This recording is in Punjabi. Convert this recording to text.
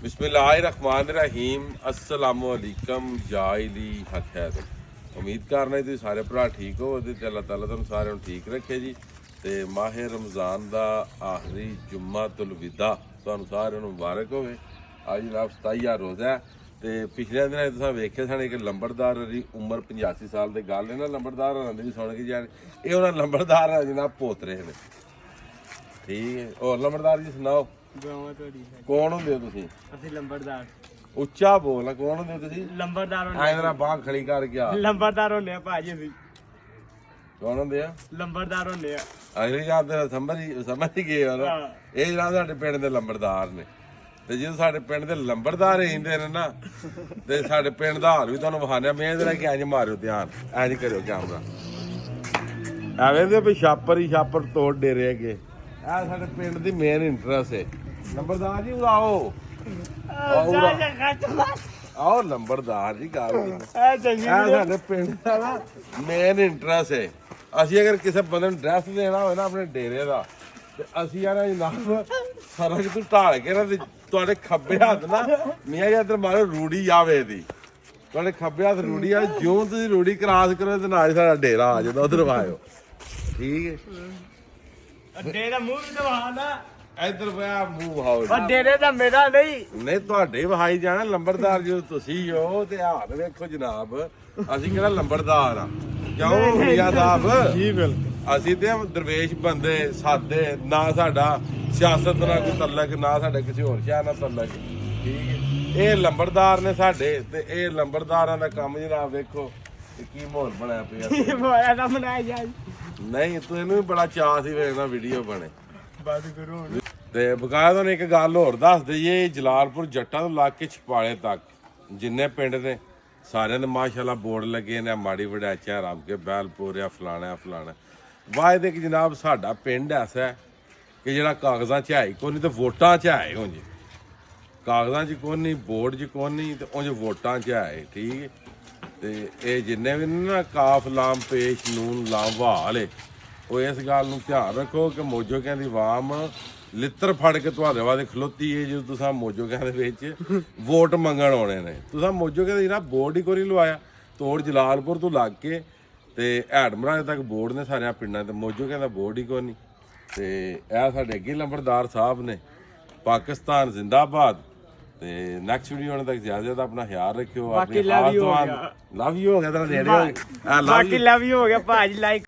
ਬਿਸਮਿल्लाहिर्रहमानिर्रहीम अस्सलामुअलैकुम जाइली हखैर। उम्मीद करना ਤੁਸੀਂ ਸਾਰੇ ਭਰਾ ਠੀਕ ਹੋ ਤੇ ਅੱਲਾਹ ਤਾਲਾ ਤੁਹਾਨੂੰ ਸਾਰਿਆਂ ਨੂੰ ਠੀਕ ਰੱਖੇ ਜੀ। ਤੇ ਮਾਹਿਰ ਰਮਜ਼ਾਨ ਦਾ ਆਖਰੀ ਜੁਮਾਤੁਲ ਵਿਦਾ ਤੁਹਾਨੂੰ ਸਾਰਿਆਂ ਨੂੰ ਮੁਬਾਰਕ ਹੋਵੇ। ਅੱਜ ਦਾ 27 ਰੋਜ਼ਾ ਤੇ ਪਿਛਲੇ ਦਿਨਾਂ ਤੁਸੀਂ ਵੇਖਿਆ ਸਨ ਇੱਕ ਲੰਬੜਦਾਰ ਦੀ ਉਮਰ 85 ਸਾਲ ਦੇ ਗੱਲ ਹੈ ਨਾ, ਲੰਬੜਦਾਰ ਹੋਰਾਂ ਦੀ ਵੀ ਸੁਣ ਕੇ ਜਾਣ ਇਹ ਉਹਨਾਂ ਲੰਬੜਦਾਰ ਜਨਾਬ ਪੋਤਰੇ ਨੇ। ਠੀਕ ਹੈ, ਹੋਰ ਲੰਬੜਦਾਰ ਜੀ ਸੁਣਾਓ ਕੌਣ ਹੁੰਦੇ ਹੋ ਤੁਸੀਂ? ਅਸੀਂ ਲੰਬੜਦਾਰ। ਉੱਚਾ ਬੋਲ, ਕੌਣ ਹੁੰਦੇ ਹੋ ਤੁਸੀਂ? ਲੰਬੜਦਾਰ ਹੁੰਦੇ ਐਂ ਜਰਾ ਬਾਂਹ ਖੜੀ ਕਰ ਗਿਆ। ਲੰਬੜਦਾਰ ਹੁੰਦੇ ਆ ਭਾਜੀ ਅਸੀਂ। ਕੌਣ ਹੁੰਦੇ ਆ? ਲੰਬੜਦਾਰ ਹੁੰਦੇ ਆ। ਅਗਲੀ ਗੱਲ ਤੇ ਸਮਝ ਹੀ ਗਏ ਹੋ ਨਾ। ਇਹ ਜਿਹੜਾ ਸਾਡੇ ਪਿੰਡ ਦੇ ਲੰਬੜਦਾਰ ਨੇ ਤੇ ਜਦੋਂ ਸਾਡੇ ਪਿੰਡ ਦੇ ਲੰਬੜਦਾਰ ਰਹਿੰਦੇ ਨੇ ਨਾ ਤੇ ਸਾਡੇ ਪਿੰਡ ਦਾ ਹਾਲ ਵੀ ਤੁਹਾਨੂੰ ਵਿਖਾਉਂਦੇ ਆ। ਮੈਂ ਜਰਾ ਕਿ ਇੰਜ ਮਾਰਿਓ ਧਿਆਨ, ਇੰਜ ਕਰਿਓ ਕੈਮਰਾ। ਐਵੇਂ ਦੇ ਵੀ ਛਾਪਰ ਹੀ ਛਾਪਰ ਤੋੜ ਡੇਰੇ ਹੈਗੇ। ਇਹ ਸਾਡੇ ਪਿੰਡ ਦੀ ਮੇਨ ਇੰਟਰਸਟ ਹੈ। ਲੰਬੜਦਾਰ ਜੀ ਆਓ ਆਓ ਲੰਬੜਦਾਰ ਜੀ ਗੱਲ ਇਹ ਸਾਡੇ ਪਿੰਡ ਦਾ ਨਾ ਮੇਨ ਇੰਟਰਸਟ ਹੈ। ਅਸੀਂ ਅਗਰ ਕਿਸੇ ਬੰਦੇ ਨੂੰ ਡਰੈਸ ਦੇਣਾ ਹੋਵੇ ਨਾ ਆਪਣੇ ਡੇਰੇ ਦਾ ਤੇ ਅਸੀਂ ਯਾਰ ਜਨਾਬ ਸੜਕ ਤੋਂ ਢਾਲ ਕੇ ਨਾ ਤੁਹਾਡੇ ਖੱਬੇ ਹੱਥ ਨਾ ਮੀਆਂ ਜੀ ਇੱਧਰ ਮਾਰੋ ਰੂੜੀ ਆਵੇ ਦੀ, ਤੁਹਾਡੇ ਖੱਬੇ ਹੱਥ ਰੂੜੀ ਆ। ਜਿਉਂ ਤੁਸੀਂ ਰੂੜੀ ਕ੍ਰਾਸ ਕਰੋ ਤੇ ਨਾਲ ਹੀ ਸਾਡਾ ਡੇਰਾ ਆ ਜਾਂਦਾ, ਉਧਰ ਆਇਓ। ਠੀਕ ਹੈ, ਡੇਰੇ ਦਾ ਮੂੰਹ ਵੀ ਦਵਾ ਨਾ ਇੱਧਰ ਪਿਆ ਮੂੰਹ ਵਹਾਓ। ਪਰ ਡੇਰੇ ਦਾ ਮੇਰਾ ਨਹੀਂ ਤੁਹਾਡੇ ਵਹਾਈ ਜਾਣਾ ਲੰਬੜਦਾਰ ਜੋ ਤੁਸੀਂ ਹੋ ਤੇ ਹਾਲ ਵੇਖੋ ਜਨਾਬ। ਅਸੀਂ ਕਿਹੜਾ ਲੰਬੜਦਾਰ ਆ? ਕਿਉਂ ਮੀਆਂ ਸਾਹਿਬ? ਜੀ ਬਿਲਕੁਲ। ਅਸੀਂ ਤੇ ਦਰਵੇਸ਼ ਬੰਦੇ ਸਾਦੇ, ਨਾ ਸਾਡਾ ਸਿਆਸਤ ਨਾਲ ਕੋਈ ਤਲਕ, ਨਾ ਸਾਡਾ ਕਿਸੇ ਹੋਰ ਸ਼ਹਿਰ ਨਾਲ ਤਲਕ। ਠੀਕ ਹੈ, ਇਹ ਲੰਬੜਦਾਰ ਨੇ ਸਾਡੇ ਤੇ ਇਹ ਲੰਬੜਦਾਰਾਂ ਦਾ ਕੰਮ ਜਨਾਬ ਵੇਖੋ ਕੀ ਮਾਹੌਲ ਬਣਿਆ ਪਿਆ। ਮੋਇਆ ਦਾ ਬਣਾਇਆ ਜਾ ਨਹੀਂ ਤੂੰ ਇਹਨੂੰ ਵੀ ਬੜਾ ਚਾਅ ਸੀ ਵੇਖਣਾ ਵੀਡੀਓ ਬਣੇ। ਬਸ ਕਰੋ ਤੇ ਬਕਾਇਆ ਤੁਹਾਨੂੰ ਇੱਕ ਗੱਲ ਹੋਰ ਦੱਸ ਦਈਏ। ਜਲਾਲਪੁਰ ਜੱਟਾਂ ਤੋਂ ਲਾ ਕੇ ਛਪਾਲੇ ਤੱਕ ਜਿੰਨੇ ਪਿੰਡ ਨੇ ਸਾਰਿਆਂ ਦੇ ਮਾਸ਼ਾਅੱਲਾ ਬੋਰਡ ਲੱਗੇ ਨੇ। ਮਾੜੀ ਵਡਾਚਾ ਰੱਬ ਕੇ ਬੈਲਪੁਰ ਆ ਫਲਾਣਾ ਫਲਾਣਾ। ਵਾਅਦੇ ਕਿ ਜਨਾਬ ਸਾਡਾ ਪਿੰਡ ਐਸਾ ਹੈ ਕਿ ਜਿਹੜਾ ਕਾਗਜ਼ਾਂ 'ਚ ਹੈ ਕੋਈ ਨਹੀਂ ਤੇ ਵੋਟਾਂ 'ਚ ਹੈ। ਉਂਝ ਕਾਗਜ਼ਾਂ 'ਚ ਕੋਈ ਨਹੀਂ, ਬੋਰਡ 'ਚ ਕੋਈ ਨਹੀਂ ਤੇ ਉਂਝ ਵੋਟਾਂ 'ਚ ਹੈ। ਠੀਕ ਹੈ, ਤੇ ਇਹ ਜਿੰਨੇ ਵੀ ਨੇ ਨਾ ਕਾਫ ਲਾਮ ਪੇਸ਼ ਨੂਨ ਲਾਮ ਵਾਲੇ ਉਹ ਇਸ ਗੱਲ ਨੂੰ ਧਿਆਨ ਰੱਖੋ ਕਿ ਮੋਜੋ ਕਹਿੰਦੀ ਵਾਮ ਲਿੱਤਰ ਫੜ ਕੇ ਤੁਹਾਡੇ ਵਾਸਤੇ ਖਲੋਤੀ ਹੈ। ਜਦੋਂ ਤੁਸੀਂ ਮੋਜੋ ਕਹਿੰਦੇ ਵਿੱਚ ਵੋਟ ਮੰਗਣ ਆਉਣੇ ਨੇ, ਤੁਸੀਂ ਮੋਜੋ ਕਹਿੰਦੇ ਜਿਹੜਾ ਬੋਰਡ ਹੀ ਕੋਈ ਨਹੀਂ ਲਵਾਇਆ। ਤੋੜ ਜਲਾਲਪੁਰ ਤੋਂ ਲੱਗ ਕੇ ਤੇ ਹੈਡਮਰਾਜ ਤੱਕ ਬੋਰਡ ਨੇ ਸਾਰਿਆਂ ਪਿੰਡਾਂ ਤੇ। ਮੋਜੋ ਕਹਿੰਦਾ ਬੋਰਡ ਹੀ ਕੋਈ ਨਹੀਂ। ਤੇ ਇਹ ਸਾਡੇ ਅੱਗੇ ਲੰਬੜਦਾਰ ਸਾਹਿਬ ਨੇ। ਪਾਕਿਸਤਾਨ ਜ਼ਿੰਦਾਬਾਦ। ਤੇ ਨੈਕਸਟ ਵੀਡੀਓ ਆਉਣ ਤੱਕ ਜ਼ਿਆਦਾ ਆਪਣਾ ਖਿਆਲ ਰੱਖਿਓ। ਆਪਣੇ ਲਵ ਯੂ ਹੋ ਗਿਆ ਤੇਰਾ ਨੇੜੇ। ਬਾਕੀ ਲਵ ਯੂ ਹੋ ਗਿਆ ਭਾਜੀ। ਲਾਈਕ